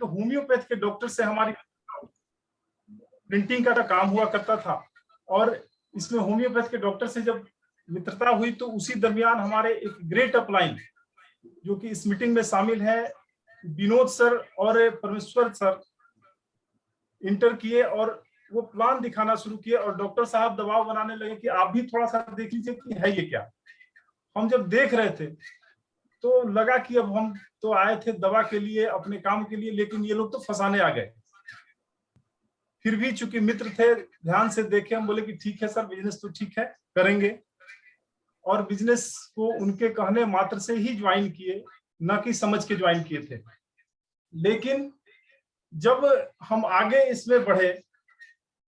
तो होम्योपैथ के डॉक्टर से हमारी प्रिंटिंग का काम हुआ करता था, और इसमें होम्योपैथ के डॉक्टर से जब मित्रता हुई तो उसी दरमियान हमारे एक ग्रेट अपलाइन जो कि इस मीटिंग में शामिल है, विनोद सर और परमेश्वर सर, इंटर किए और वो प्लान दिखाना शुरू किए, और डॉक्टर साहब दबाव बनाने लगे कि आप भी थोड़ा सा देख लीजिए कि है ये क्या। हम जब देख रहे थे तो लगा कि अब हम तो आए थे दवा के लिए, अपने काम के लिए, लेकिन ये लोग तो फंसाने आ गए। फिर भी चूंकि मित्र थे, ध्यान से देखे, हम बोले कि ठीक है सर, बिजनेस तो ठीक है, करेंगे। और बिजनेस को उनके कहने मात्र से ही ज्वाइन किए, न कि समझ के ज्वाइन किए थे। लेकिन जब हम आगे इसमें बढ़े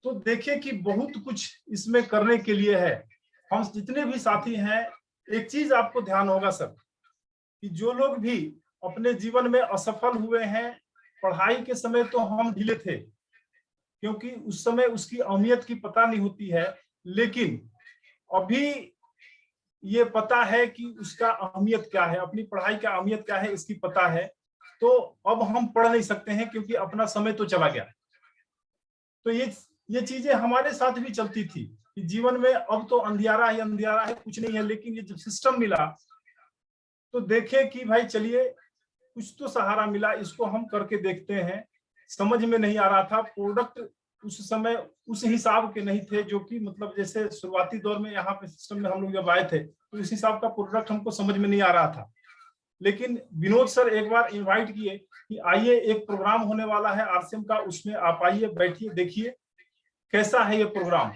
तो देखे कि बहुत कुछ इसमें करने के लिए है। हम जितने भी साथी हैं, एक चीज आपको ध्यान होगा सर, कि जो लोग भी अपने जीवन में असफल हुए हैं, पढ़ाई के समय तो हम ढीले थे क्योंकि उस समय उसकी अहमियत की पता नहीं होती है, लेकिन अभी ये पता है कि उसका अहमियत क्या है, अपनी पढ़ाई का अहमियत क्या है इसकी पता है। तो अब हम पढ़ नहीं सकते हैं क्योंकि अपना समय तो चला गया। तो ये चीजें हमारे साथ भी चलती थी कि जीवन में अब तो अंधियारा ही अंधियारा है, कुछ नहीं है। लेकिन ये जब सिस्टम मिला तो देखे कि भाई चलिए कुछ तो सहारा मिला, इसको हम करके देखते हैं। समझ में नहीं आ रहा था, प्रोडक्ट उस समय उस हिसाब के नहीं थे जो कि मतलब जैसे शुरुआती दौर में यहाँ पे सिस्टम में हम लोग जब आए थे तो इस हिसाब का प्रोडक्ट हमको समझ में नहीं आ रहा था। लेकिन विनोद सर एक बार इनवाइट किए कि आइए एक प्रोग्राम होने वाला है आरसीएम का, उसमें आप आइए, बैठिए, देखिए कैसा है ये प्रोग्राम।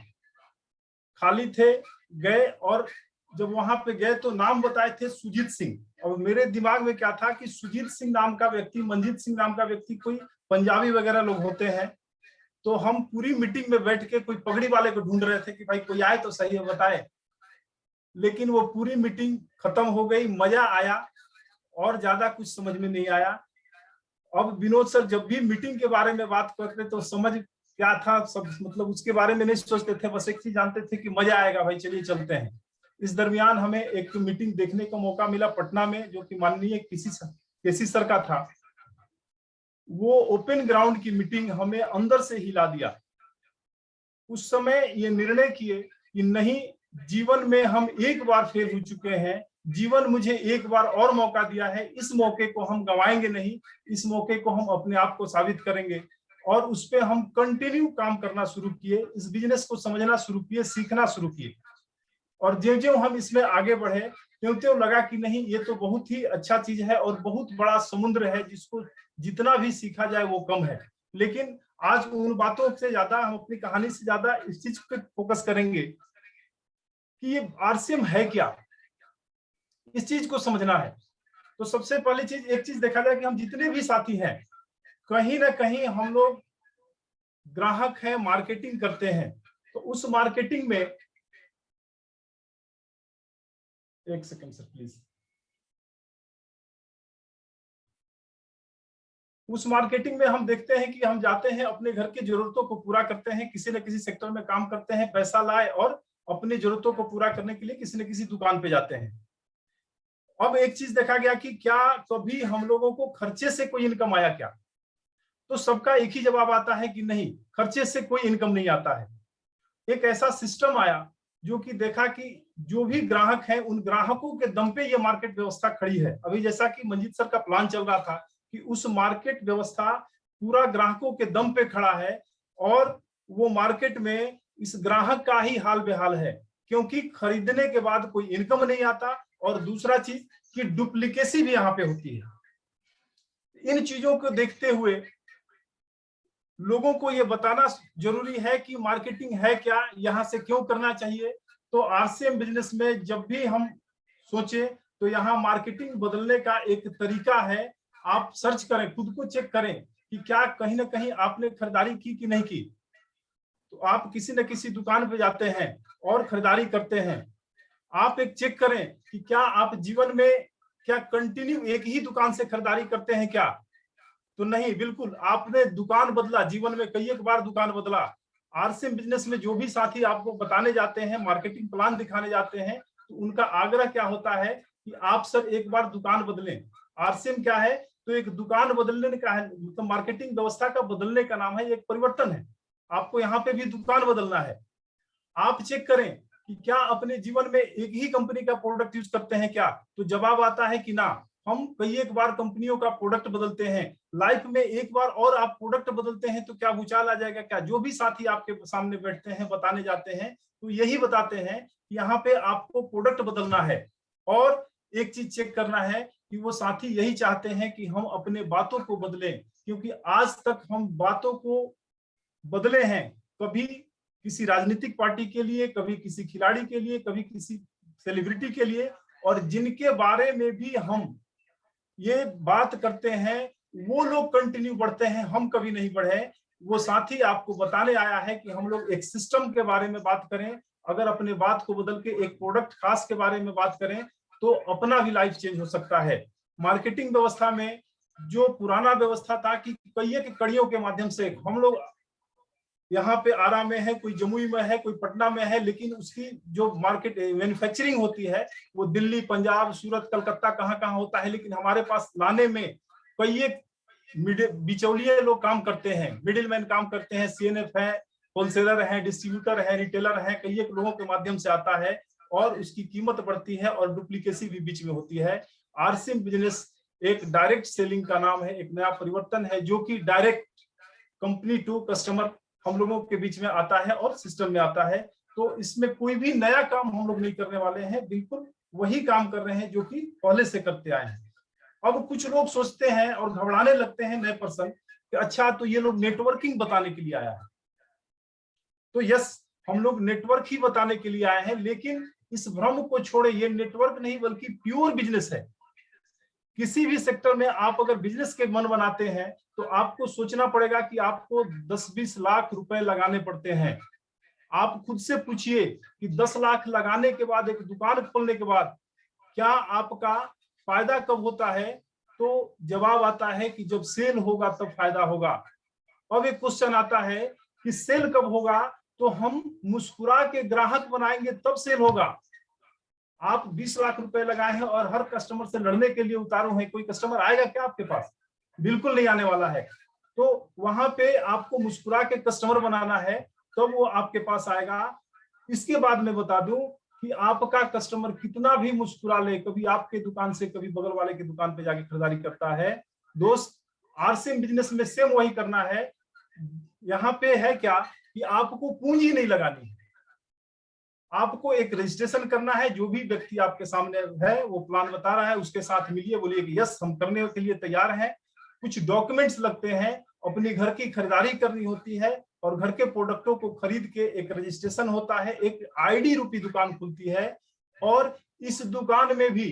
खाली थे, गए, और जब वहां पे गए तो नाम बताए थे सुजीत सिंह, और मेरे दिमाग में क्या था कि सुजीत सिंह नाम का व्यक्ति, मंजीत सिंह नाम का व्यक्ति कोई पंजाबी वगैरह लोग होते हैं। तो हम पूरी मीटिंग में बैठ के कोई पगड़ी वाले को ढूंढ रहे थे कि भाई कोई आए तो सही है, बताए। लेकिन वो पूरी मीटिंग खत्म हो गई, मजा आया और ज्यादा कुछ समझ में नहीं आया। अब विनोद सर जब भी मीटिंग के बारे में बात करते तो समझ क्या था सब, मतलब उसके बारे में नहीं सोचते थे, बस एक चीज जानते थे कि मजा आएगा भाई, चलिए चलते हैं। इस दरमियान हमें एक मीटिंग देखने का मौका मिला पटना में, जो कि माननीय केसी सर का था। वो ओपन ग्राउंड की मीटिंग हमें अंदर से हिला दिया। उस समय ये निर्णय किए कि नहीं, जीवन में हम एक बार फेल हो चुके हैं, जीवन मुझे एक बार और मौका दिया है, इस मौके को हम गंवाएंगे नहीं, इस मौके को हम अपने आप को साबित करेंगे। और उस पर हम कंटिन्यू काम करना शुरू किए, इस बिजनेस को समझना शुरू किए, सीखना शुरू किए। और ज्यों ज्यों हम इसमें आगे बढ़े त्यों त्यों लगा कि नहीं, ये तो बहुत ही अच्छा चीज है और बहुत बड़ा समुद्र है, जिसको जितना भी सीखा जाए वो कम है। लेकिन आज उन बातों से ज्यादा हम अपनी कहानी से ज्यादा इस चीज पे फोकस करेंगे कि ये आरसीएम है क्या, इस चीज को समझना है। तो सबसे पहली चीज, एक चीज देखा जाए कि हम जितने भी साथी हैं, कहीं ना कहीं हम लोग ग्राहक हैं, मार्केटिंग करते हैं। तो उस मार्केटिंग में, एक सेकंड सर प्लीज, उस मार्केटिंग में हम देखते हैं कि हम जाते हैं, अपने घर की जरूरतों को पूरा करते हैं, किसी न किसी सेक्टर में काम करते हैं, पैसा लाए और अपनी जरूरतों को पूरा करने के लिए किसी न किसी दुकान पे जाते हैं। अब एक चीज देखा गया कि क्या कभी हम लोगों को खर्चे से कोई इनकम आया क्या? तो सबका एक ही जवाब आता है कि नहीं, खर्चे से कोई इनकम नहीं आता है। एक ऐसा सिस्टम आया जो कि देखा कि जो भी ग्राहक है उन ग्राहकों के दम पे ये मार्केट व्यवस्था खड़ी है। अभी जैसा कि मंजीत सर का प्लान चल रहा था कि उस मार्केट व्यवस्था पूरा ग्राहकों के दम पे खड़ा है, और वो मार्केट में इस ग्राहक का ही हाल बेहाल है, क्योंकि खरीदने के बाद कोई इनकम नहीं आता, और दूसरा चीज कि डुप्लीकेसी भी यहाँ पे होती है। इन चीजों को देखते हुए लोगों को ये बताना जरूरी है कि मार्केटिंग है क्या, यहाँ से क्यों करना चाहिए। तो आरसीएम बिजनेस में जब भी हम सोचे तो यहाँ मार्केटिंग बदलने का एक तरीका है। आप सर्च करें, खुद को चेक करें कि क्या कहीं ना कहीं आपने खरीदारी की कि नहीं की। तो आप किसी न किसी दुकान पे जाते हैं और खरीदारी करते हैं, आप एक चेक करें कि क्या आप जीवन में क्या कंटिन्यू एक ही दुकान से खरीदारी करते हैं क्या? तो नहीं, बिल्कुल आपने दुकान बदला, जीवन में कई एक बार दुकान बदला। आरसीएम बिजनेस में जो भी साथी आपको बताने जाते हैं, मार्केटिंग प्लान दिखाने जाते हैं, तो उनका आग्रह क्या होता है कि आप सर एक बार दुकान बदलें। आरसीएम क्या है तो एक दुकान बदलने का है, मतलब मार्केटिंग व्यवस्था का बदलने का नाम है, एक परिवर्तन है। आपको यहाँ पे भी दुकान बदलना है। आप चेक करें कि क्या अपने जीवन में एक ही कंपनी का प्रोडक्ट यूज करते हैं क्या, तो जवाब आता है कि ना, हम कई एक बार कंपनियों का प्रोडक्ट बदलते हैं। लाइफ में एक बार और आप प्रोडक्ट बदलते हैं तो क्या भूचाल आ जाएगा क्या? जो भी साथी आपके सामने बैठते हैं, बताने जाते हैं, तो यही बताते हैं कि यहाँ पे आपको प्रोडक्ट बदलना है। और एक चीज चेक करना है कि वो साथी यही चाहते हैं कि हम अपने बातों को बदलें, क्योंकि आज तक हम बातों को बदले हैं, कभी किसी राजनीतिक पार्टी के लिए, कभी किसी खिलाड़ी के लिए, कभी किसी सेलिब्रिटी के लिए, और जिनके बारे में भी हम ये बात करते हैं वो लोग कंटिन्यू बढ़ते हैं, हम कभी नहीं बढ़े। वो साथी आपको बताने आया है कि हम लोग एक सिस्टम के बारे में बात करें, अगर अपने बात को बदल के एक प्रोडक्ट खास के बारे में बात करें तो अपना भी लाइफ चेंज हो सकता है। मार्केटिंग व्यवस्था में जो पुराना व्यवस्था था कि कई एक कड़ियों के माध्यम से हम लोग यहाँ पे आरा में है, कोई जमुई में है, कोई पटना में है, लेकिन उसकी जो मार्केट मैन्युफैक्चरिंग होती है वो दिल्ली, पंजाब, सूरत, कलकत्ता कहाँ कहाँ होता है, लेकिन हमारे पास लाने में कई एक बिचौलिए लोग काम करते हैं, मिडिल मैन काम करते हैं, सीएनएफ है, होलसेलर है, डिस्ट्रीब्यूटर है, रिटेलर है, कई एक लोगों के माध्यम से आता है और उसकी कीमत बढ़ती है और डुप्लीकेसी भी बीच में होती है। आरसीएम बिजनेस एक डायरेक्ट सेलिंग का नाम है, एक नया परिवर्तन है जो कि डायरेक्ट कंपनी टू कस्टमर हम लोगों के बीच में आता है और सिस्टम में आता है। तो इसमें कोई भी नया काम हम लोग नहीं करने वाले हैं, बिल्कुल वही काम कर रहे हैं जो कि पहले से करते आए हैं। अब कुछ लोग सोचते हैं और घबराने लगते हैं नए पर्सन कि अच्छा तो ये लोग नेटवर्किंग बताने के लिए आया है। तो यस, हम लोग नेटवर्क ही बताने के लिए आए हैं, लेकिन इस भ्रम को छोड़े, ये नेटवर्क नहीं बल्कि प्योर बिजनेस है। किसी भी सेक्टर में आप अगर बिजनेस के मन बनाते हैं तो आपको सोचना पड़ेगा कि आपको 10-20 लाख रुपए लगाने पड़ते हैं। आप खुद से पूछिए कि 10 लाख लगाने के बाद, एक दुकान खोलने के बाद क्या आपका फायदा कब होता है? तो जवाब आता है कि जब सेल होगा तब फायदा होगा। अब एक क्वेश्चन आता है कि सेल कब होगा? तो हम मुस्कुरा के ग्राहक बनाएंगे तब सेल होगा। आप 20 लाख रुपए लगाए हैं और हर कस्टमर से लड़ने के लिए उतारू हैं, कोई कस्टमर आएगा क्या आपके पास? बिल्कुल नहीं आने वाला है। तो वहां पे आपको मुस्कुरा के कस्टमर बनाना है, तब वो आपके पास आएगा। इसके बाद मैं बता दूं कि आपका कस्टमर कितना भी मुस्कुरा ले, कभी आपके दुकान से कभी बगल वाले की दुकान पे जाके खरीदारी करता है। दोस्त, आरसीएम बिजनेस में सेम वही करना है। यहाँ पे है क्या कि आपको पूंजी नहीं लगानी, आपको एक रजिस्ट्रेशन करना है। जो भी व्यक्ति आपके सामने है वो प्लान बता रहा है, उसके साथ मिलिए, बोलिए कि यस हम करने के लिए तैयार हैं। कुछ डॉक्यूमेंट्स लगते हैं, अपनी घर की खरीदारी करनी होती है और घर के प्रोडक्टों को खरीद के एक रजिस्ट्रेशन होता है, एक आईडी रूपी दुकान खुलती है। और इस दुकान में भी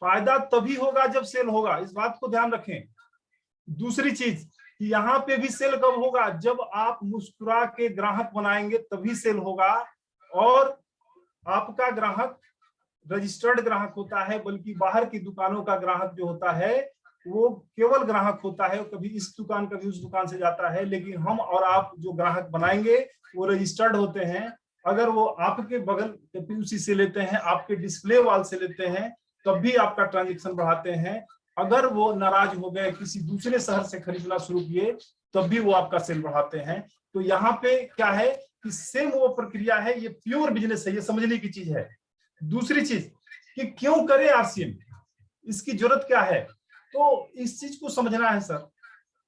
फायदा तभी होगा जब सेल होगा, इस बात को ध्यान रखें। दूसरी चीज, यहाँ पे भी सेल कब होगा? जब आप मुस्कुरा के ग्राहक बनाएंगे तभी सेल होगा। और आपका ग्राहक रजिस्टर्ड ग्राहक होता है, बल्कि बाहर की दुकानों का ग्राहक जो होता है वो केवल ग्राहक होता है, कभी इस दुकान कभी उस दुकान से जाता है। लेकिन हम और आप जो ग्राहक बनाएंगे वो रजिस्टर्ड होते हैं। अगर वो आपके बगल केपीयूसी से लेते हैं, आपके डिस्प्ले वाल से लेते हैं, तब भी आपका ट्रांजेक्शन बढ़ाते हैं। अगर वो नाराज हो गए, किसी दूसरे शहर से खरीदना शुरू किए, तब भी वो आपका सेल बढ़ाते हैं। तो यहाँ पे क्या है कि सेम वो प्रक्रिया है, ये प्योर बिजनेस है, ये समझने की चीज है। दूसरी चीज कि क्यों करे आरसीएम, इसकी जरूरत क्या है? तो इस चीज को समझना है सर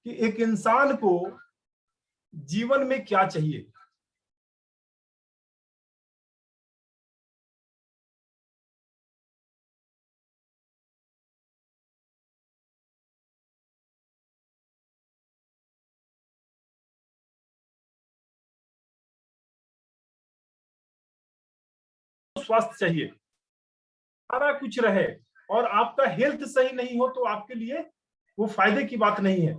कि एक इंसान को जीवन में क्या चाहिए। स्वास्थ्य चाहिए, सारा कुछ रहे, और आपका हेल्थ सही नहीं हो तो आपके लिए वो फायदे की बात नहीं है।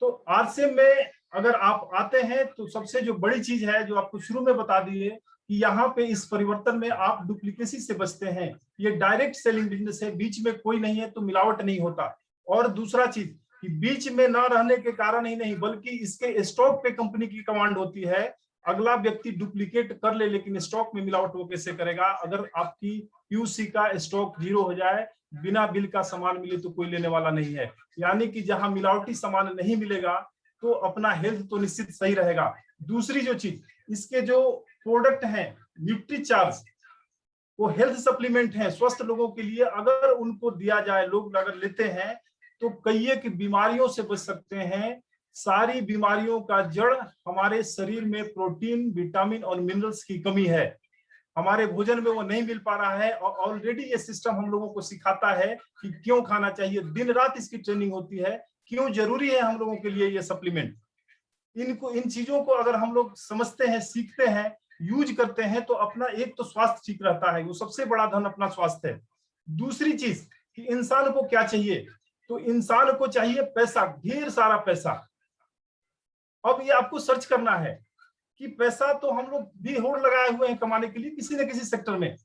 तो आरसीएम में अगर आप आते हैं तो सबसे जो बड़ी चीज है जो आपको शुरू में बता दिए कि यहाँ पे इस परिवर्तन में आप डुप्लीकेसी से बचते हैं। ये डायरेक्ट सेलिंग बिजनेस है, बीच में कोई नहीं है तो मिलावट नहीं होता। और दूसरा चीज कि बीच में ना रहने के कारण ही नहीं, बल्कि इसके स्टॉक पे कंपनी की कमांड होती है। अगला व्यक्ति डुप्लीकेट कर ले लेकिन स्टॉक में मिलावट वो कैसे करेगा? अगर आपकी पीयूसी का स्टॉक 0 हो जाए, बिना बिल का सामान मिले तो कोई लेने वाला नहीं है। यानी कि जहां मिलावटी सामान नहीं मिलेगा तो अपना हेल्थ तो निश्चित सही रहेगा। दूसरी जो चीज, इसके जो प्रोडक्ट हैं न्यूट्री चार्ज, वो हेल्थ सप्लीमेंट हैं स्वस्थ लोगों के लिए। अगर उनको दिया जाए, लोग अगर लेते हैं तो कई एक बीमारियों से बच सकते हैं। सारी बीमारियों का जड़ हमारे शरीर में प्रोटीन, विटामिन और मिनरल्स की कमी है। हमारे भोजन में वो नहीं मिल पा रहा है और ऑलरेडी ये सिस्टम हम लोगों को सिखाता है कि क्यों खाना चाहिए। दिन रात इसकी ट्रेनिंग होती है, क्यों जरूरी है हम लोगों के लिए ये सप्लीमेंट। इन चीजों को अगर हम लोग समझते हैं, सीखते हैं, यूज करते हैं तो अपना एक तो स्वास्थ्य ठीक रहता है, वो सबसे बड़ा धन अपना स्वास्थ्य है। दूसरी चीज कि इंसान को क्या चाहिए, तो इंसान को चाहिए पैसा, ढेर सारा पैसा। अब ये आपको सर्च करना है कि पैसा तो हम लोग भी होड़ लगाए हुए हैं कमाने के लिए किसी न किसी सेक्टर में।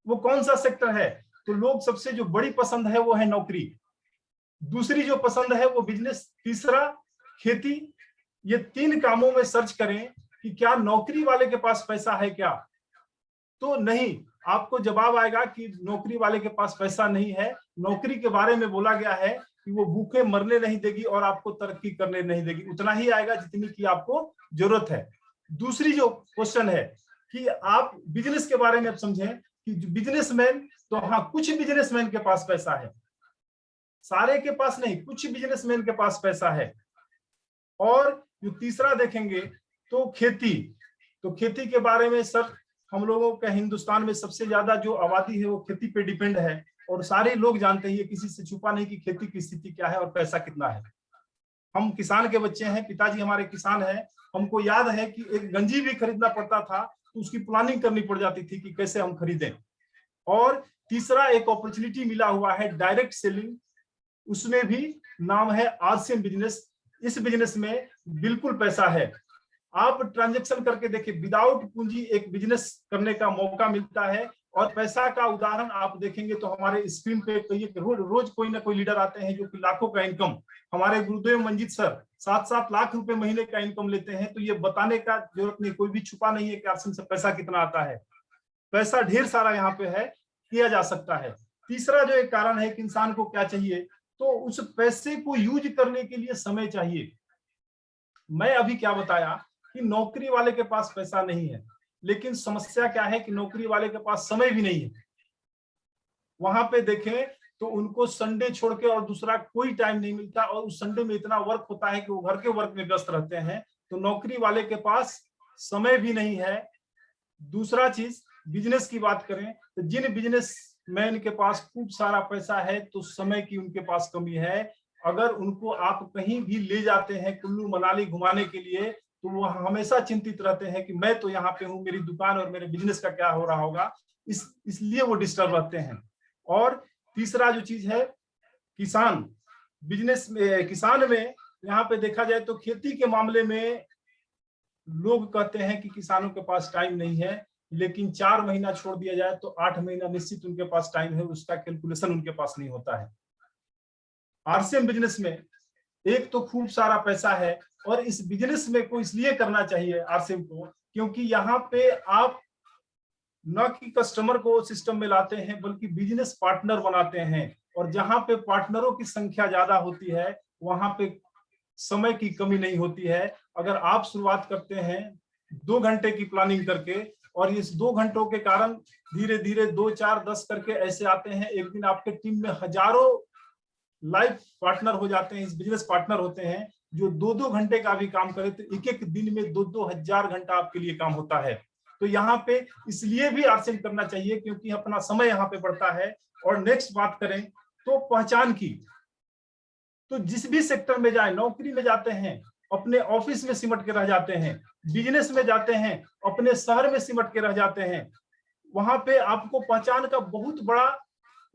वो कौन सा सेक्टर है? तो लोग सबसे जो बड़ी पसंद है वो है नौकरी, दूसरी जो पसंद है वो बिजनेस, तीसरा खेती। ये 3 कामों में सर्च करें कि क्या नौकरी वाले के पास पैसा है क्या? तो नहीं, आपको जवाब आएगा कि नौकरी वाले के पास पैसा नहीं है। नौकरी के बारे में बोला गया है कि वो भूखे मरने नहीं देगी और आपको तरक्की करने नहीं देगी, उतना ही आएगा जितनी की आपको जरूरत है। दूसरी जो क्वेश्चन है कि आप बिजनेस के बारे में अब समझें कि बिजनेसमैन, तो हाँ कुछ बिजनेसमैन के पास पैसा है, सारे के पास नहीं, कुछ बिजनेसमैन के पास पैसा है। और जो तीसरा देखेंगे तो खेती, तो खेती के बारे में सर हम लोगों का हिंदुस्तान में सबसे ज्यादा जो आबादी है वो खेती पे डिपेंड है और सारे लोग जानते हैं, किसी से छुपा नहीं कि खेती की स्थिति क्या है और पैसा कितना है। हम किसान के बच्चे हैं, पिताजी हमारे किसान हैं, हमको याद है कि एक गंजी भी खरीदना पड़ता था तो उसकी प्लानिंग करनी पड़ जाती थी कि कैसे हम खरीदें। और तीसरा एक अपॉर्चुनिटी मिला हुआ है डायरेक्ट सेलिंग, उसमें भी नाम है आरसीएम बिजनेस। इस बिजनेस में बिल्कुल पैसा है, आप ट्रांजैक्शन करके देखिए, विदाउट पूंजी एक बिजनेस करने का मौका मिलता है। और पैसा का उदाहरण आप देखेंगे तो हमारे स्क्रीन पे कई रोज कोई ना कोई लीडर आते हैं जो कि लाखों का इनकम, हमारे गुरुदेव मंजीत सर 7-7 लाख रुपए महीने का इनकम लेते हैं। तो ये बताने का जरूरत नहीं, कोई भी छुपा नहीं है कि आरसीएम से पैसा कितना आता है। पैसा ढेर सारा यहाँ पे है, किया जा सकता है। तीसरा जो एक कारण है कि इंसान को क्या चाहिए, तो उस पैसे को यूज करने के लिए समय चाहिए। मैं अभी क्या बताया कि नौकरी वाले के पास पैसा नहीं है, लेकिन समस्या क्या है कि नौकरी वाले के पास समय भी नहीं है। वहां पे देखें तो उनको संडे छोड़ के और दूसरा कोई टाइम नहीं मिलता और उस संडे में इतना वर्क होता है कि वो घर के वर्क में व्यस्त रहते हैं। तो नौकरी वाले के पास समय भी नहीं है। दूसरा चीज, बिजनेस की बात करें तो जिन बिजनेसमैन के पास खूब सारा पैसा है तो समय की उनके पास कमी है। अगर उनको आप कहीं भी ले जाते हैं कुल्लू मनाली घुमाने के लिए तो वो हमेशा चिंतित रहते हैं कि मैं तो यहाँ पे हूँ, मेरी दुकान और मेरे बिजनेस का क्या हो रहा होगा, इसलिए वो डिस्टर्ब रहते हैं। और तीसरा जो चीज है किसान, बिजनेस में किसान में यहाँ पे देखा जाए तो खेती के मामले में लोग कहते हैं कि किसानों के पास टाइम नहीं है, लेकिन 4 महीना छोड़ दिया जाए तो 8 महीना निश्चित उनके पास टाइम है, उसका कैलकुलेशन उनके पास नहीं होता है। आरसीएम बिजनेस में एक तो खूब सारा पैसा है और इस बिजनेस में को इसलिए करना चाहिए आरसीएम को क्योंकि यहाँ पे आप न कि कस्टमर को सिस्टम में लाते हैं बल्कि बिजनेस पार्टनर बनाते हैं। और जहां पे पार्टनरों की संख्या ज्यादा होती है वहां पे समय की कमी नहीं होती है। अगर आप शुरुआत करते हैं 2 घंटे की प्लानिंग करके और इस 2 घंटों के कारण धीरे धीरे 2, 4, 10 करके ऐसे आते हैं, एक दिन आपके टीम में हजारों लाइफ पार्टनर हो जाते हैं, इस बिजनेस पार्टनर होते हैं जो 2-2 घंटे का भी काम करे तो एक दिन में 2-2 हजार घंटा आपके लिए काम होता है। तो यहाँ पे इसलिए भी आरसीएम करना चाहिए क्योंकि अपना समय यहाँ पे बढ़ता है। और नेक्स्ट बात करें तो पहचान की, तो जिस भी सेक्टर में जाए, नौकरी में जाते हैं अपने ऑफिस में सिमट के रह जाते हैं, बिजनेस में जाते हैं अपने शहर में सिमट के रह जाते हैं, वहां पे आपको पहचान का बहुत बड़ा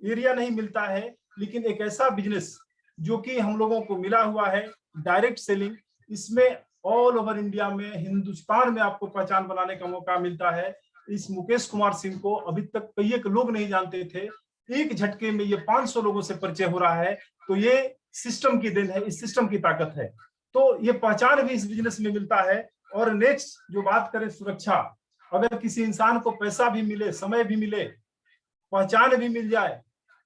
एरिया नहीं मिलता है। लेकिन एक ऐसा बिजनेस जो कि हम लोगों को मिला हुआ है डायरेक्ट सेलिंग, इसमें ऑल ओवर इंडिया में, हिंदुस्तान में आपको पहचान बनाने का मौका मिलता है। इस मुकेश कुमार सिंह को अभी तक कई एक लोग नहीं जानते थे, एक झटके में ये 500 लोगों से परिचय हो रहा है। तो ये सिस्टम की देन है, इस सिस्टम की ताकत है। तो ये पहचान भी इस बिजनेस में मिलता है और नेक्स्ट जो बात करें सुरक्षा, अगर किसी इंसान को पैसा भी मिले, समय भी मिले, पहचान भी मिल जाए,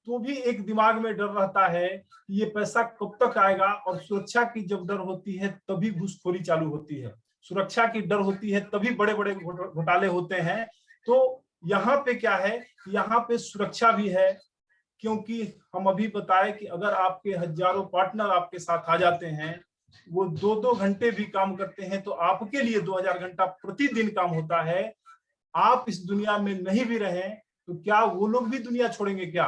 तो भी एक दिमाग में डर रहता है कि ये पैसा कब तक आएगा। और सुरक्षा की जब डर होती है तभी घूसखोरी चालू होती है, सुरक्षा की डर होती है तभी बड़े बड़े घोटाले होते हैं। तो यहाँ पे क्या है, यहाँ पे सुरक्षा भी है, क्योंकि हम अभी बताए कि अगर आपके हजारों पार्टनर आपके साथ आ जाते हैं, वो 2-2 घंटे भी काम करते हैं, तो आपके लिए 2000 घंटा प्रतिदिन काम होता है। आप इस दुनिया में नहीं भी रहे तो क्या वो लोग भी दुनिया छोड़ेंगे क्या?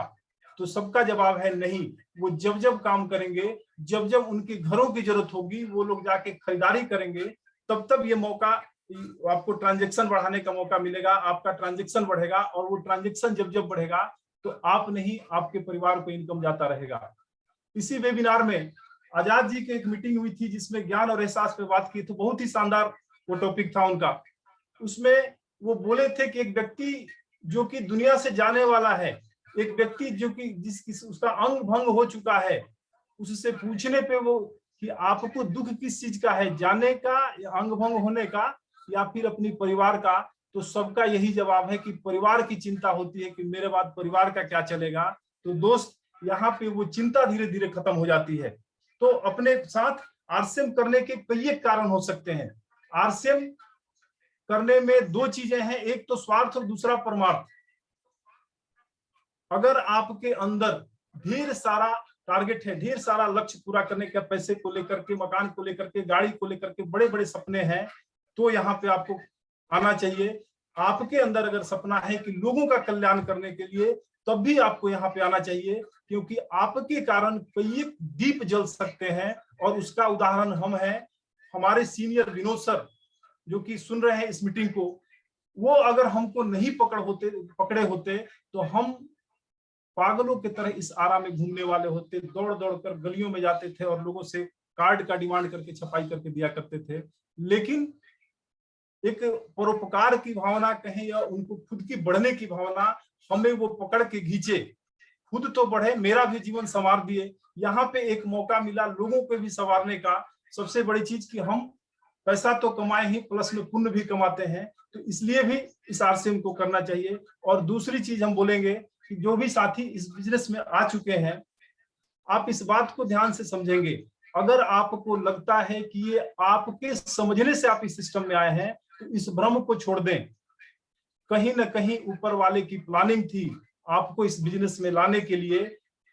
तो सबका जवाब है नहीं। वो जब जब काम करेंगे, जब जब उनके घरों की जरूरत होगी, वो लोग जाके खरीदारी करेंगे, तब तब ये मौका, आपको ट्रांजैक्शन बढ़ाने का मौका मिलेगा, आपका ट्रांजैक्शन बढ़ेगा। और वो ट्रांजैक्शन जब जब बढ़ेगा तो आप नहीं, आपके परिवार को इनकम जाता रहेगा। इसी वेबिनार में आजाद जी की एक मीटिंग हुई थी जिसमें ज्ञान और एहसास पे बात की, तो बहुत ही शानदार वो टॉपिक था उनका। उसमें वो बोले थे कि एक व्यक्ति जो कि दुनिया से जाने वाला है, एक व्यक्ति जो कि उसका अंग भंग हो चुका है, उससे पूछने पे वो कि आपको दुख किस चीज का है, जाने का या अंग भंग होने का या फिर अपनी परिवार का, तो सबका यही जवाब है कि परिवार की चिंता होती है कि मेरे बाद परिवार का क्या चलेगा। तो दोस्त, यहाँ पे वो चिंता धीरे धीरे खत्म हो जाती है। तो अपने साथ आरसीएम करने के कई कारण हो सकते हैं। आरसीएम करने में दो चीजें हैं, एक तो स्वार्थ और दूसरा परमार्थ। अगर आपके अंदर ढेर सारा टारगेट है, ढेर सारा लक्ष्य पूरा करने का, पैसे को लेकर के, मकान को लेकर के, गाड़ी को लेकर के बड़े बड़े सपने हैं, तो यहाँ पे आपको आना चाहिए। आपके अंदर अगर सपना है कि लोगों का कल्याण करने के लिए, तब भी आपको यहाँ पे आना चाहिए, क्योंकि आपके कारण कई दीप जल सकते हैं। और उसका उदाहरण हम हैं, हमारे सीनियर विनोद सर जो कि सुन रहे हैं इस मीटिंग को, वो अगर हमको नहीं पकड़े होते तो हम पागलों की तरह इस आरा में घूमने वाले होते, दौड़ दौड़ कर गलियों में जाते थे और लोगों से कार्ड का डिमांड करके छपाई करके दिया करते थे। लेकिन एक परोपकार की भावना कहें या उनको खुद की बढ़ने की भावना हमें वो पकड़ के खींचे, खुद तो बढ़े, मेरा भी जीवन संवार दिए। यहाँ पे एक मौका मिला लोगों को भी संवारने का। सबसे बड़ी चीज कि हम पैसा तो कमाए ही, प्लस में पुण्य भी कमाते हैं, तो इसलिए भी इस आरसीएम को करना चाहिए। और दूसरी चीज हम बोलेंगे कि जो भी साथी इस बिजनेस में आ चुके हैं, आप इस बात को ध्यान से समझेंगे। अगर आपको लगता है कि ये आपके समझने से आप इस सिस्टम में आए हैं, तो इस भ्रम को छोड़ दें। कहीं ना कहीं ऊपर वाले की प्लानिंग थी आपको इस बिजनेस में लाने के लिए,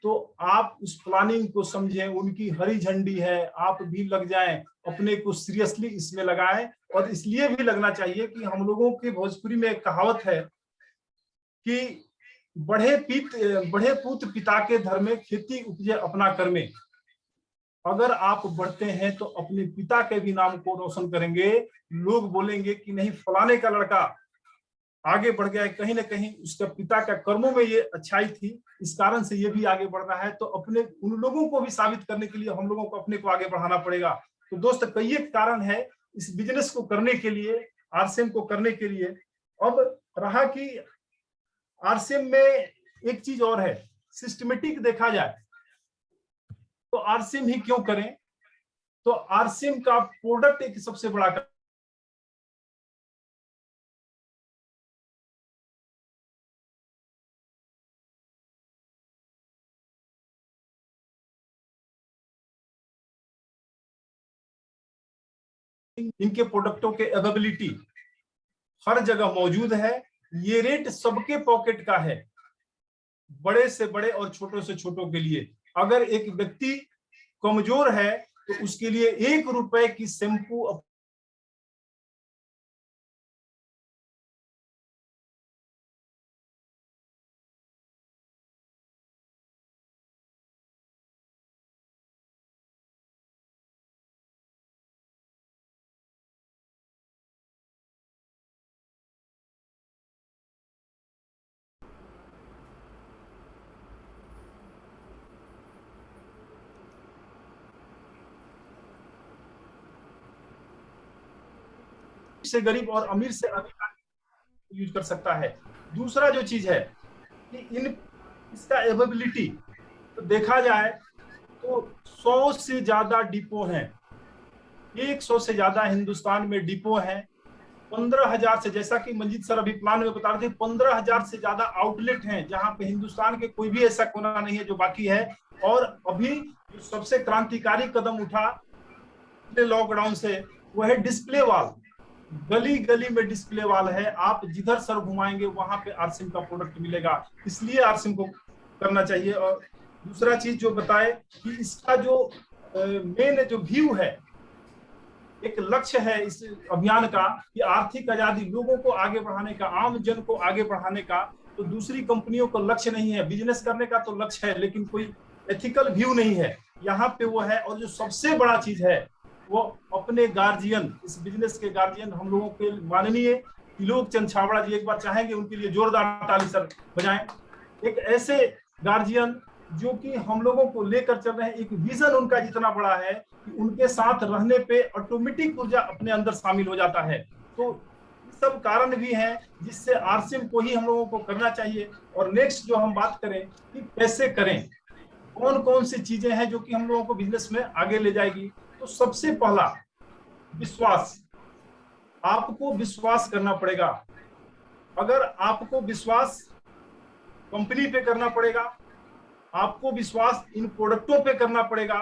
तो आप उस प्लानिंग को समझें, उनकी हरी झंडी है, आप भी लग जाएं, अपने को सीरियसली इसमें लगाएं। और इसलिए भी लगना चाहिए कि हम लोगों के भोजपुरी में एक कहावत है कि बढ़े पूत पिता के धर में, खेती उपजे अपना कर में। अगर आप बढ़ते हैं तो अपने पिता के भी नाम को रोशन करेंगे। लोग बोलेंगे कि नहीं, फलाने का लड़का आगे बढ़ गया है, कहीं ना कहीं उसका पिता का कर्मों में ये अच्छाई थी, इस कारण से ये भी आगे बढ़ रहा है। तो अपने उन लोगों को भी साबित करने के लिए हम लोगों को अपने को आगे बढ़ाना पड़ेगा। तो दोस्त, कई कारण है इस बिजनेस को करने के लिए, आरसीएम को करने के लिए। अब रहा कि आरसीएम में एक चीज और है, सिस्टमेटिक देखा जाए तो आरसीएम ही क्यों करें। तो आरसीएम का प्रोडक्ट एक सबसे बड़ा इनके प्रोडक्टों के अवेलेबिलिटी हर जगह मौजूद है। ये रेट सबके पॉकेट का है, बड़े से बड़े और छोटे से छोटों के लिए। अगर एक व्यक्ति कमजोर है तो उसके लिए 1 रुपए की शैम्पू से गरीब और अमीर से अमीर यूज कर सकता है। दूसरा जो चीज है कि इसका अवेलेबिलिटी तो देखा जाए तो 100 से ज्यादा डिपो हैं। 100 से ज्यादा हिंदुस्तान में डिपो हैं। 15,000 से, जैसा कि मंजीत सर अभी प्लान में बता रहे थे, 15,000 से ज्यादा आउटलेट हैं जहां पे हिंदुस्तान के कोई भी ऐसा कोना नहीं है जो बाकी है। और अभी जो सबसे क्रांतिकारी कदम उठा लॉकडाउन से वो है डिस्प्ले वॉल। गली गली में डिस्प्ले वॉल है, आप जिधर सर घुमाएंगे वहां पे आरसिम का प्रोडक्ट मिलेगा, इसलिए आरसिम को करना चाहिए। और दूसरा चीज जो बताए कि इसका जो मेन जो व्यू है, एक लक्ष्य है इस अभियान का कि आर्थिक आजादी, लोगों को आगे बढ़ाने का, आम जन को आगे बढ़ाने का। तो दूसरी कंपनियों को लक्ष्य नहीं है, बिजनेस करने का तो लक्ष्य है लेकिन कोई एथिकल व्यू नहीं है, यहाँ पे वो है। और जो सबसे बड़ा चीज है वो अपने गार्जियन, इस बिजनेस के गार्जियन हम लोगों के माननीय त्रिलोक चंद छाबड़ा जी, एक बार चाहेंगे उनके लिए जोरदार ताली सर बजाएं। एक ऐसे गार्जियन जो कि हम लोगों को लेकर चल रहे हैं, एक विजन उनका जितना बड़ा है कि उनके साथ रहने पे ऑटोमेटिक ऊर्जा अपने अंदर शामिल हो जाता है। तो सब कारण भी हैं जिससे आरसिम को ही हम लोगों को करना चाहिए। और नेक्स्ट जो हम बात करें कि कैसे करें, कौन कौन सी चीजें हैं जो कि हम लोगों को बिजनेस में आगे ले जाएगी, तो सबसे पहला विश्वास। आपको विश्वास करना पड़ेगा। अगर आपको विश्वास कंपनी पे करना पड़ेगा, आपको विश्वास इन प्रोडक्टों पे करना पड़ेगा,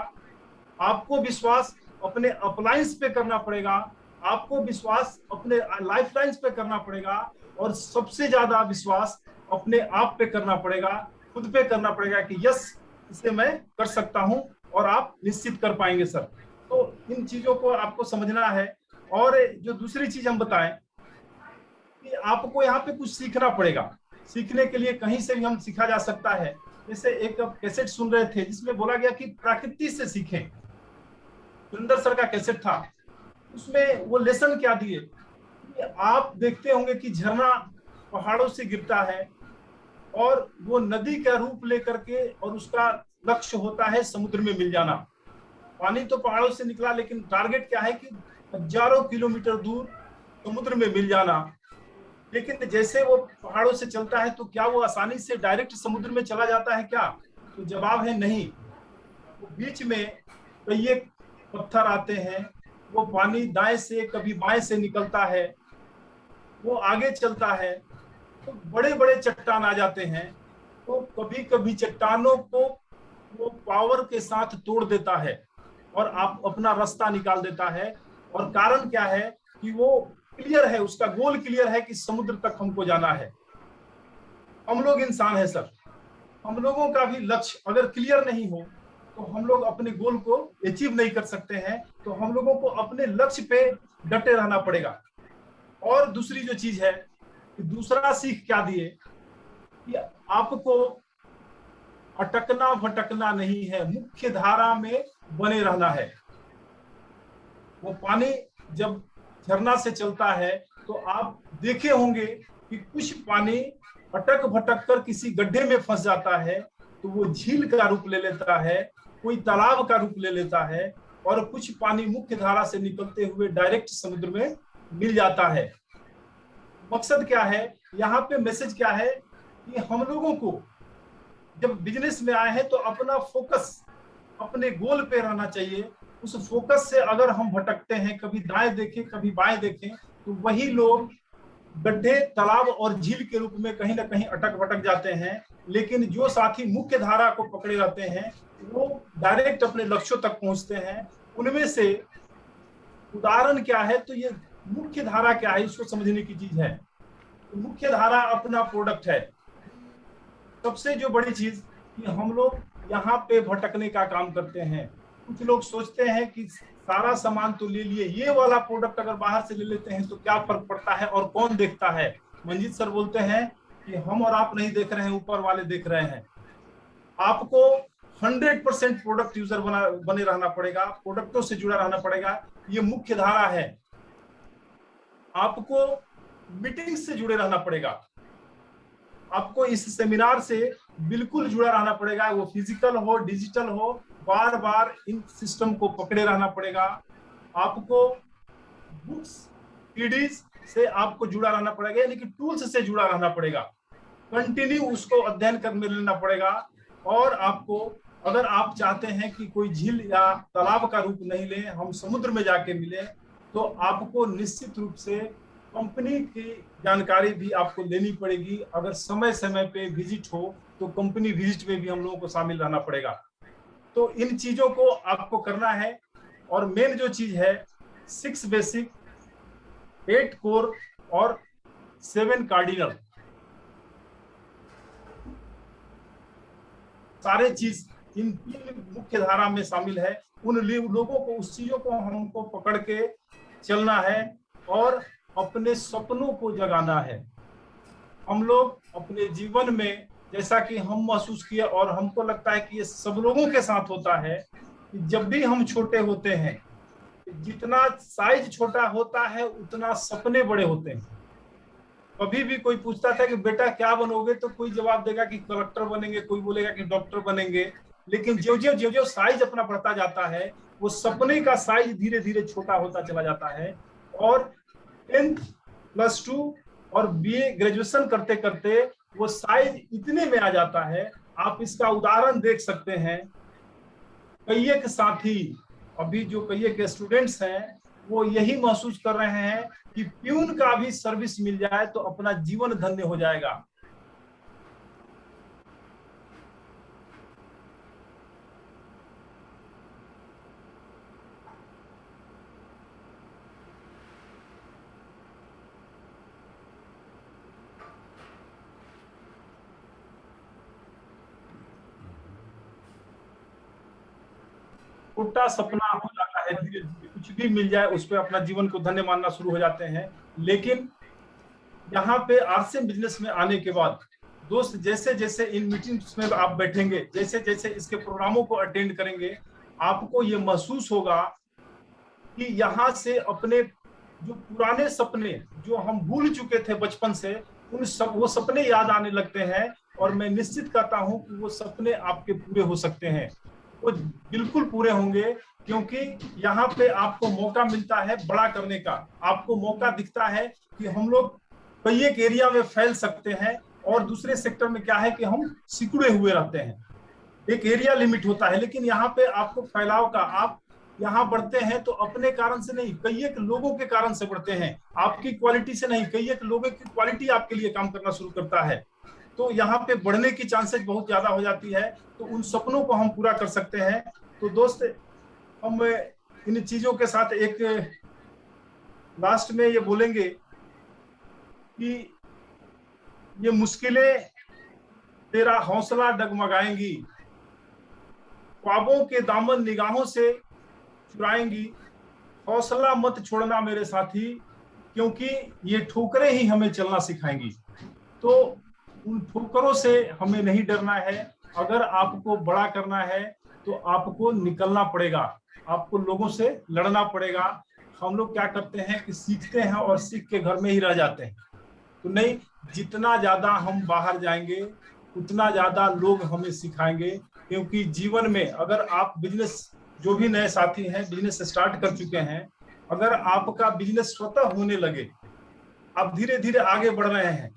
आपको विश्वास अपने अप्लायंस पे करना पड़ेगा, आपको विश्वास अपने लाइफलाइंस पे करना पड़ेगा, और सबसे ज्यादा विश्वास अपने आप पे करना पड़ेगा, खुद पे करना पड़ेगा कि यस इसे मैं कर सकता हूं, और आप निश्चित कर पाएंगे सर। तो इन चीजों को आपको समझना है। और जो दूसरी चीज हम बताएं कि आपको यहाँ पे कुछ सीखना पड़ेगा। सीखने के लिए कहीं से भी हम सीखा जा सकता है। जैसे एक कैसेट सुन रहे थे जिसमें बोला गया कि प्रकृति से सीखें, सुंदर सर का कैसेट था, उसमें वो लेसन क्या दिए कि आप देखते होंगे कि झरना पहाड़ों से गिरता है और वो नदी का रूप लेकर के, और उसका लक्ष्य होता है समुद्र में मिल जाना। पानी तो पहाड़ों से निकला लेकिन टारगेट क्या है कि हजारों किलोमीटर दूर समुद्र में मिल जाना। लेकिन जैसे वो पहाड़ों से चलता है तो क्या वो आसानी से डायरेक्ट समुद्र में चला जाता है क्या? तो जवाब है नहीं। वो बीच में कई एक पत्थर आते हैं, वो पानी दाएं से कभी बाएं से निकलता है, वो आगे चलता है, तो बड़े बड़े चट्टान आ जाते हैं। तो कभी कभी चट्टानों को वो पावर के साथ तोड़ देता है और आप अपना रास्ता निकाल देता है। और कारण क्या है कि वो क्लियर है, उसका गोल क्लियर है कि समुद्र तक हमको जाना है। हम लोग इंसान है सर, हम लोगों का भी लक्ष्य अगर क्लियर नहीं हो तो हम लोग अपने गोल को अचीव नहीं कर सकते हैं। तो हम लोगों को अपने लक्ष्य पे डटे रहना पड़ेगा। और दूसरी जो चीज है कि दूसरा सीख क्या दिए कि आपको अटकना भटकना नहीं है, मुख्य धारा में बने रहना है। वो पानी जब झरना से चलता है तो आप देखे होंगे कि कुछ पानी अटक भटक कर किसी गड्ढे में फंस जाता है तो वो झील का रूप ले लेता है, कोई तालाब का रूप ले लेता है, और कुछ पानी मुख्य धारा से निकलते हुए डायरेक्ट समुद्र में मिल जाता है। मकसद क्या है यहाँ पे, मैसेज क्या है कि हम लोगों को जब बिजनेस में आए हैं तो अपना फोकस अपने गोल पे रहना चाहिए। उस फोकस से अगर हम भटकते हैं, कभी दाएं देखें कभी बाएं देखें, तो वही लोग गड्ढे तालाब और झील के रूप में कहीं ना कहीं अटक भटक जाते हैं। लेकिन जो साथी मुख्य धारा को पकड़े रहते हैं वो डायरेक्ट अपने लक्ष्यों तक पहुंचते हैं। उनमें से उदाहरण क्या है, तो ये मुख्य धारा क्या है इसको समझने की चीज है। तो मुख्य धारा अपना प्रोडक्ट है। सबसे जो बड़ी चीज कि हम लोग यहाँ पे भटकने का काम करते हैं। कुछ लोग सोचते हैं कि सारा सामान तो ले लिए, ये वाला प्रोडक्ट अगर बाहर से ले लेते हैं तो क्या फर्क पड़ता है और कौन देखता है। मंजीत सर बोलते हैं कि हम और आप नहीं देख रहे हैं, ऊपर वाले देख रहे हैं। आपको 100% प्रोडक्ट यूजर बने रहना पड़ेगा, प्रोडक्टों से जुड़ा रहना पड़ेगा। ये मुख्य धारा है। आपको मीटिंग से जुड़े रहना पड़ेगा, आपको इस सेमिनार से बिल्कुल जुड़ा रहना पड़ेगा, वो फिजिकल हो डिजिटल हो, बार बार इन सिस्टम को पकड़े रहना पड़ेगा। आपको बुक्स सीडीज से आपको जुड़ा रहना पड़ेगा, यानी कि टूल्स से जुड़ा रहना पड़ेगा, कंटिन्यू उसको अध्ययन करने लेना पड़ेगा। और आपको अगर आप चाहते हैं कि कोई झील या तालाब का रूप नहीं ले, हम समुद्र में जाके मिले, तो आपको निश्चित रूप से कंपनी की जानकारी भी आपको लेनी पड़ेगी। अगर समय समय पे विजिट हो तो कंपनी विजिट में भी हम लोगों को शामिल रहना पड़ेगा। तो इन चीजों को आपको करना है। और मेन जो चीज है, 6 बेसिक, 8 कोर और 7 कार्डिनल, सारे चीज इन 3 मुख्य धारा में शामिल है। उन लोगों को, उस चीजों को हमको पकड़ के चलना है और अपने सपनों को जगाना है। हम लोग अपने जीवन में, जैसा कि हम महसूस किए और हमको लगता है कि ये सब लोगों के साथ होता है, कि जब भी हम छोटे होते हैं, जितना साइज छोटा होता है उतना सपने बड़े होते हैं। कभी भी कोई पूछता था कि बेटा क्या बनोगे, तो कोई जवाब देगा कि कलेक्टर बनेंगे, कोई बोलेगा कि डॉक्टर बनेंगे। लेकिन जो साइज अपना बढ़ता जाता है, वो सपने का साइज धीरे धीरे छोटा होता चला जाता है। और 10th +2 और बीए ग्रेजुएशन करते करते वो साइज इतने में आ जाता है। आप इसका उदाहरण देख सकते हैं। कई एक साथी, अभी जो कई एक स्टूडेंट्स हैं, वो यही महसूस कर रहे हैं कि प्यून का भी सर्विस मिल जाए तो अपना जीवन धन्य हो जाएगा। छोटा सपना हो जाता है, धीरे धीरे कुछ भी मिल जाए उस पर अपना जीवन को धन्य मानना शुरू हो जाते हैं। लेकिन यहाँ पे आरसीएम बिजनेस में आने के बाद दोस्त, जैसे जैसे इन मीटिंग्स में आप बैठेंगे, जैसे जैसे इसके प्रोग्रामों को अटेंड करेंगे, आपको ये महसूस होगा कि यहाँ से अपने जो पुराने सपने जो हम भूल चुके थे बचपन से, वो सपने याद आने लगते हैं। और मैं निश्चित कहता हूं कि वो सपने आपके पूरे हो सकते हैं, वो बिल्कुल पूरे होंगे। क्योंकि यहाँ पे आपको मौका मिलता है बड़ा करने का। आपको मौका दिखता है कि हम लोग कई एक एरिया में फैल सकते हैं, और दूसरे सेक्टर में क्या है कि हम सिकुड़े हुए रहते हैं। एक एरिया लिमिट होता है, लेकिन यहाँ पे आपको फैलाव का, आप यहाँ बढ़ते हैं तो अपने कारण से नहीं, कई एक लोगों के कारण से बढ़ते हैं। आपकी क्वालिटी से नहीं, कई एक लोगों की क्वालिटी आपके लिए काम करना शुरू करता है। तो यहाँ पे बढ़ने की चांसेस बहुत ज्यादा हो जाती है। तो उन सपनों को हम पूरा कर सकते हैं। तो दोस्त, हम इन चीजों के साथ एक लास्ट में ये बोलेंगे कि ये मुश्किलें तेरा हौसला डगमगाएंगी, ख्वाबों के दामन निगाहों से चुराएंगी। हौसला मत छोड़ना मेरे साथी, क्योंकि ये ठोकरें ही हमें चलना सिखाएंगी। तो उन ठोकरों से हमें नहीं डरना है। अगर आपको बड़ा करना है तो आपको निकलना पड़ेगा, आपको लोगों से लड़ना पड़ेगा। हम लोग क्या करते हैं कि सीखते हैं और सीख के घर में ही रह जाते हैं। तो नहीं, जितना ज्यादा हम बाहर जाएंगे उतना ज्यादा लोग हमें सिखाएंगे। क्योंकि जीवन में अगर आप बिजनेस, जो भी नए साथी हैं बिजनेस स्टार्ट कर चुके हैं, अगर आपका बिजनेस स्वतः होने लगे, आप धीरे धीरे आगे बढ़ रहे हैं,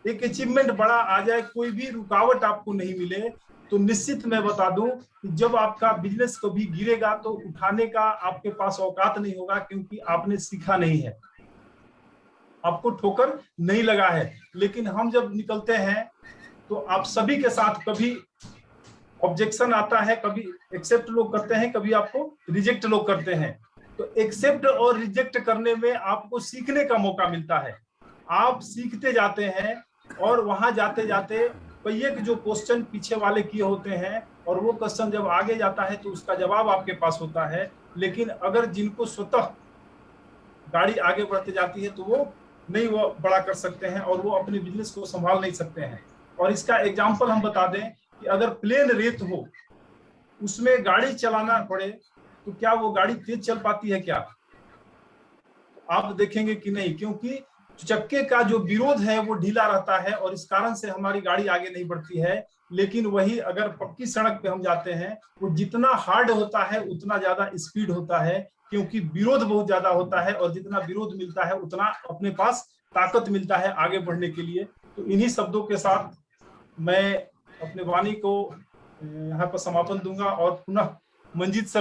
एक अचीवमेंट बड़ा आ जाए, कोई भी रुकावट आपको नहीं मिले, तो निश्चित मैं बता दूं कि जब आपका बिजनेस कभी गिरेगा तो उठाने का आपके पास औकात नहीं होगा, क्योंकि आपने सीखा नहीं है, आपको ठोकर नहीं लगा है। लेकिन हम जब निकलते हैं तो आप सभी के साथ कभी ऑब्जेक्शन आता है, कभी एक्सेप्ट लोग करते हैं, कभी आपको रिजेक्ट लोग करते हैं। तो एक्सेप्ट और रिजेक्ट करने में आपको सीखने का मौका मिलता है। आप सीखते जाते हैं और वहां जाते जाते कई एक जो क्वेश्चन पीछे वाले किए होते हैं, और वो क्वेश्चन जब आगे जाता है तो उसका जवाब आपके पास होता है। लेकिन अगर जिनको स्वतः गाड़ी आगे बढ़ते जाती है तो वो नहीं, वो बड़ा कर सकते हैं और वो अपने बिजनेस को संभाल नहीं सकते हैं। और इसका एग्जाम्पल हम बता दें कि अगर प्लेन रेत हो, उसमें गाड़ी चलाना पड़े, तो क्या वो गाड़ी तेज चल पाती है क्या? आप देखेंगे कि नहीं, क्योंकि चक्के का जो विरोध है वो ढीला रहता है, और इस कारण से हमारी गाड़ी आगे नहीं बढ़ती है। लेकिन वही अगर पक्की सड़क पे हम जाते हैं, वो जितना हार्ड होता है उतना ज्यादा स्पीड होता है, क्योंकि विरोध बहुत ज्यादा होता है, और जितना विरोध मिलता है उतना अपने पास ताकत मिलता है आगे बढ़ने के लिए। तो इन्हीं शब्दों के साथ मैं अपने वाणी को यहाँ पर समापन दूंगा और पुनः मंजीत सर